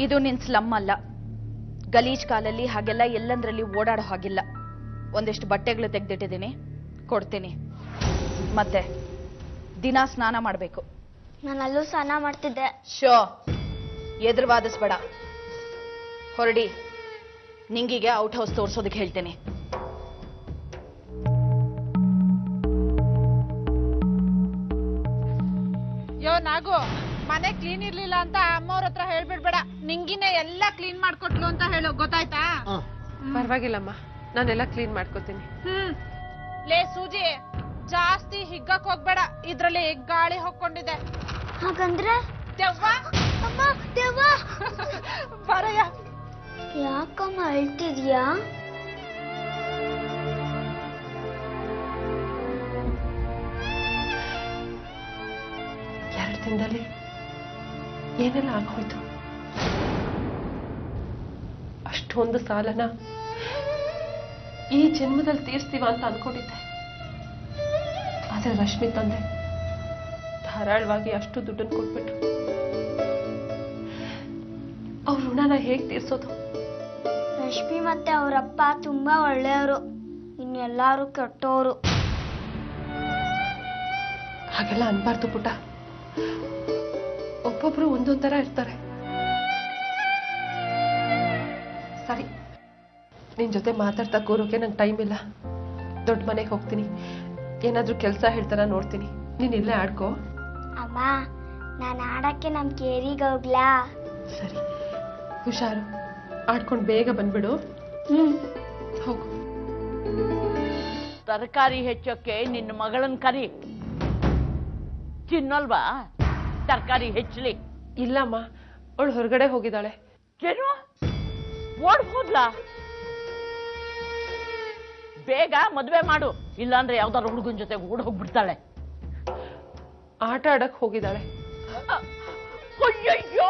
ಇದು ನಿನ್ ಸ್ಲಮ್ ಅಲ್ಲ. ಗಲೀಜ್ ಕಾಲಲ್ಲಿ ಹಾಗೆಲ್ಲ ಎಲ್ಲಂದ್ರಲ್ಲಿ ಓಡಾಡೋ ಹಾಗಿಲ್ಲ. ಒಂದಿಷ್ಟು ಬಟ್ಟೆಗಳು ತೆಗೆದಿಟ್ಟಿದ್ದೀನಿ, ಕೊಡ್ತೀನಿ. ಮತ್ತೆ ದಿನ ಸ್ನಾನ ಮಾಡಬೇಕು. ನಾನಲ್ಲೂ ಸ್ನಾನ ಮಾಡ್ತಿದ್ದೆ. ಶೋ, ಎದುರು ವಾದಿಸ್ಬೇಡ. ಹೊರಡಿ. ನಿಂಗಿಗೆ ಔಟ್ ಹೌಸ್ ತೋರ್ಸೋದಕ್ಕೆ ಹೇಳ್ತೇನೆ. ಯೋ ನಾಗು, ಮನೆ ಕ್ಲೀನ್ ಇರ್ಲಿಲ್ಲ ಅಂತ ಅಮ್ಮವ್ರ ಹತ್ರ ಹೇಳ್ಬಿಡ್ಬೇಡ. ನಿಂಗಿನೇ ಎಲ್ಲ ಕ್ಲೀನ್ ಮಾಡ್ಕೊಟ್ಲು ಅಂತ ಹೇಳು, ಗೊತ್ತಾಯ್ತಾ? ಪರವಾಗಿಲ್ಲಮ್ಮ, ನಾನೆಲ್ಲ ಕ್ಲೀನ್ ಮಾಡ್ಕೋತೀನಿ. ಲೇ ಸೂಜಿ, ಜಾಸ್ತಿ ಹಿಗ್ಗಕ್ ಹೋಗ್ಬೇಡ, ಇದ್ರಲ್ಲಿ ಗಾಳಿ ಹೊಕ್ಕೊಂಡಿದೆ. ಹಾಗಂದ್ರೆ ದೆವ್ವ ಅಮ್ಮ, ದೆವ್ವ. ಬರಯ್ಯ. ಯಾಕಮ್ಮ ಅಳ್ತಿದ್ಯಾ? ಎರಡು ದಿನದಲ್ಲಿ ಏನೆಲ್ಲ ಆಗೋಯ್ತು. ಅಷ್ಟೊಂದು ಸಾಲನ ಈ ಜನ್ಮದಲ್ಲಿ ತೀರ್ಸ್ತೀವ ಅಂತ ಅನ್ಕೊಂಡಿದ್ದೆ. ಆದ್ರೆ ರಶ್ಮಿ ತಂದೆ ಧಾರಾಳವಾಗಿ ಅಷ್ಟು ದುಡ್ಡನ್ನು ಕೊಟ್ಬಿಟ್ರು. ಅವ್ರ ಋಣನ ಹೇಗ್ ತೀರ್ಸೋದು? ರಶ್ಮಿ ಮತ್ತೆ ಅವರಪ್ಪ ತುಂಬಾ ಒಳ್ಳೆಯವರು, ಇನ್ನೆಲ್ಲಾರು ಕೆಟ್ಟವರು. ಹಾಗೆಲ್ಲ ಅನ್ಬಾರ್ದು ಪುಟ್ಟ. ಒಬ್ಬೊಬ್ರು ಒಂದೊಂದ್ ತರ ಇರ್ತಾರೆ. ಸರಿ, ನಿನ್ ಜೊತೆ ಮಾತಾಡ್ತಾ ಕೂರೋಕೆ ನಂಗೆ ಟೈಮ್ ಇಲ್ಲ. ದೊಡ್ಡ ಮನೆಗೆ ಹೋಗ್ತೀನಿ. ಏನಾದ್ರೂ ಕೆಲಸ ಹೇಳ್ತಾರ ನೋಡ್ತೀನಿ. ನೀನ್ ಇಲ್ಲೇ ಆಡ್ಕೋ. ಅಮ್ಮ, ನಾನು ಆಡಕ್ಕೆ ನಮ್ ಕೇರಿಗೆ ಹೋಗ್ಲಾ? ಸರಿ, ಹುಷಾರು. ಆಡ್ಕೊಂಡು ಬೇಗ ಬಂದ್ಬಿಡು. ಹೋಗು. ತರಕಾರಿ ಹೆಚ್ಚೋಕೆ ನಿನ್ನ ಮಗಳನ್ ಕರಿ. ತಿನ್ನಲ್ವಾ ತರಕಾರಿ ಹೆಚ್ಚಲಿ? ಇಲ್ಲಮ್ಮ, ಅವಳು ಹೊರಗಡೆ ಹೋಗಿದ್ದಾಳೆ. ಏನು, ಓಡ್ ಹೋದ್ಲಾ? ಬೇಗ ಮದ್ವೆ ಮಾಡು, ಇಲ್ಲಾಂದ್ರೆ ಯಾವ್ದಾರು ಹುಡುಗನ ಜೊತೆ ಓಡ್ ಹೋಗ್ಬಿಡ್ತಾಳೆ. ಆಟ ಆಡಕ್ ಹೋಗಿದ್ದಾಳೆ. ಅಯ್ಯಯ್ಯೋ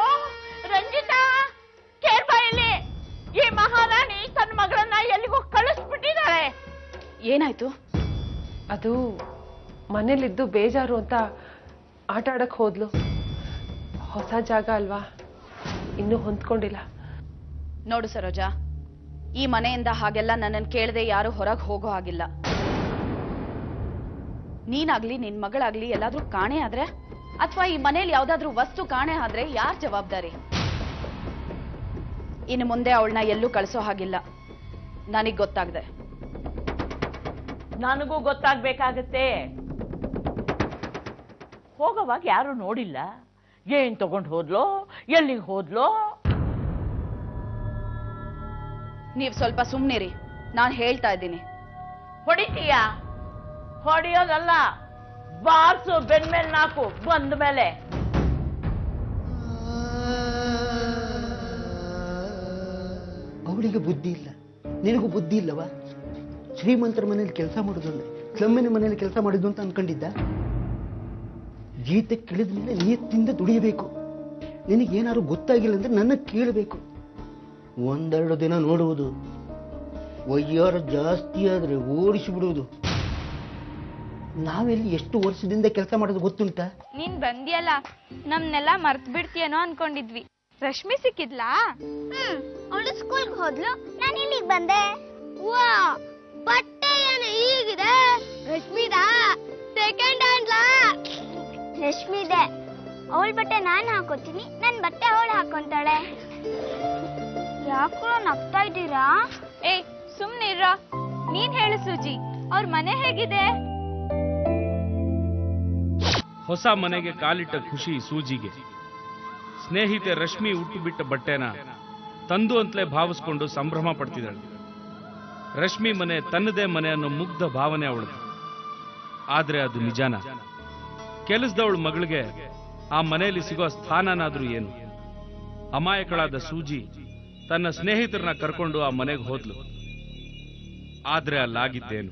ರಂಜಿತಾ, ಕೇರ್ಬಾಯಲ್ಲಿ ಈ ಮಹಾರಾಣಿ ತನ್ನ ಮಗಳನ್ನ ಎಲ್ಲಿಗೋ ಕಳಿಸ್ಬಿಟ್ಟಿದ್ದಾಳೆ. ಏನಾಯ್ತು? ಅದು ಮನೇಲಿದ್ದು ಬೇಜಾರು ಅಂತ ಆಟ ಆಡಕ್ ಹೋದ್ಲು. ಹೊಸ ಜಾಗ ಅಲ್ವಾ, ಇನ್ನೂ ಹೊಂದ್ಕೊಂಡಿಲ್ಲ. ನೋಡು ಸರೋಜಾ, ಈ ಮನೆಯಿಂದ ಹಾಗೆಲ್ಲ ನನ್ನನ್ನು ಕೇಳದೆ ಯಾರು ಹೊರಗೆ ಹೋಗೋ ಹಾಗಿಲ್ಲ. ನೀನಾಗ್ಲಿ ನಿನ್ ಮಗಳಾಗ್ಲಿ ಎಲ್ಲಾದ್ರೂ ಕಾಣೆ ಆದ್ರೆ, ಅಥವಾ ಈ ಮನೇಲಿ ಯಾವ್ದಾದ್ರೂ ವಸ್ತು ಕಾಣೆ ಆದ್ರೆ ಯಾರ್ ಜವಾಬ್ದಾರಿ? ಇನ್ನು ಮುಂದೆ ಅವಳನ್ನ ಎಲ್ಲೂ ಕಳಿಸೋ ಹಾಗಿಲ್ಲ. ನನಗ್ ಗೊತ್ತಾಗ್ದೆ. ನನಗೂ ಗೊತ್ತಾಗ್ಬೇಕಾಗತ್ತೆ. ಹೋಗೋವಾಗ ಯಾರು ನೋಡಿಲ್ಲ. ಏನ್ ತಗೊಂಡು ಹೋದ್ಲೋ, ಎಲ್ಲಿಗೆ ಹೋದ್ಲೋ? ನೀವ್ ಸ್ವಲ್ಪ ಸುಮ್ನಿರಿ, ನಾನ್ ಹೇಳ್ತಾ ಇದ್ದೀನಿ. ಹೊಡಿತೀಯ? ಹೊಡಿಯೋದಲ್ಲ, ಬಾರ್ಸು ಬೆನ್ಮೇಲ್ ನಾಕು ಬಂದ ಮೇಲೆ. ಅವಳಿಗೆ ಬುದ್ಧಿ ಇಲ್ಲ, ನಿನಗೂ ಬುದ್ಧಿ ಇಲ್ಲವಾ? ಶ್ರೀಮಂತರ ಮನೇಲಿ ಕೆಲಸ ಮಾಡೋದು ಅಂದ್ರೆ ಸ್ಲಮ್ಮಿನ ಮನೇಲಿ ಕೆಲಸ ಮಾಡಿದ್ದು ಅಂತ ಅನ್ಕೊಂಡಿದ್ದ? ಗೀತೆ ಕೇಳಿದ ಮೇಲೆ ನಿಯತ್ತಿಂದ ದುಡಿಯಬೇಕು. ನಿನಗೇನಾದ್ರು ಗೊತ್ತಾಗಿಲ್ಲ ಅಂದ್ರೆ ನನ್ನ ಕೇಳಬೇಕು. ಒಂದೆರಡು ದಿನ ನೋಡುವುದು, ವಯ್ಯಾರ ಜಾಸ್ತಿ ಆದ್ರೆ ಓಡಿಸಿಬಿಡುವುದು. ನಾವೆಲ್ಲಿ ಎಷ್ಟು ವರ್ಷದಿಂದ ಕೆಲಸ ಮಾಡೋದು ಗೊತ್ತುಂಟ? ನೀನ್ ಬಂದಿಯಲ್ಲ, ನಮ್ನೆಲ್ಲ ಮರ್ತ್ ಬಿಡ್ತೀಯನೋ ಅನ್ಕೊಂಡಿದ್ವಿ. ರಶ್ಮಿ ಸಿಕ್ಕಿದ್ಲಾ? ಅವಳು ಸ್ಕೂಲ್ಗೆ ಹೋದ್ಲು, ನಾನು ಇಲ್ಲಿಗೆ ಬಂದೆ. ವಾ, ಬಟ್ಟೆ ಏನು ಹೀಗಿದೆ? ರಶ್ಮಿದಾ? ಸೆಕೆಂಡ್ ಹ್ಯಾಂಡ್ಲಾ? ರಶ್ಮಿದೆ. ಅವಳ ಬಟ್ಟೆ ನಾನು ಹಾಕೋತೀನಿ, ನನ್ ಬಟ್ಟೆ ಅವಳು ಹಾಕೊಂತಾಳೆ. ಯಾಕೋ ನಗ್ತಾ ಇದ್ದೀರಾ? ಏ ಸುಮ್ನಿರ. ನೀನ್ ಹೇಳು ಸೂಜಿ, ಅವ್ರ ಮನೆ ಹೇಗಿದೆ? ಹೊಸ ಮನೆಗೆ ಕಾಲಿಟ್ಟ ಖುಷಿ ಸೂಜಿಗೆ. ಸ್ನೇಹಿತೆ ರಶ್ಮಿ ಉಟ್ಟು ಬಿಟ್ಟ ಬಟ್ಟೆನ ತಂದು ಅಂತಲೇ ಭಾವಿಸ್ಕೊಂಡು ಸಂಭ್ರಮ ಪಡ್ತಿದ್ದಾಳೆ. ರಶ್ಮಿ ಮನೆ ತನ್ನದೇ ಮನೆ ಅನ್ನೋ ಮುಗ್ಧ ಭಾವನೆ ಅವಳದು. ಆದ್ರೆ ಅದು ನಿಜಾನ? ಕೆಲಸದವಳ ಮಗಳಿಗೆ ಆ ಮನೆಯಲ್ಲಿ ಸಿಗೋ ಸ್ಥಾನನಾದ್ರೂ ಏನು? ಅಮಾಯಕಳಾದ ಸೂಜಿ ತನ್ನ ಸ್ನೇಹಿತರನ್ನ ಕರ್ಕೊಂಡು ಆ ಮನೆಗೆ ಹೋದ್ಲು. ಆದ್ರೆ ಅಲ್ಲಾಗಿದ್ದೇನು?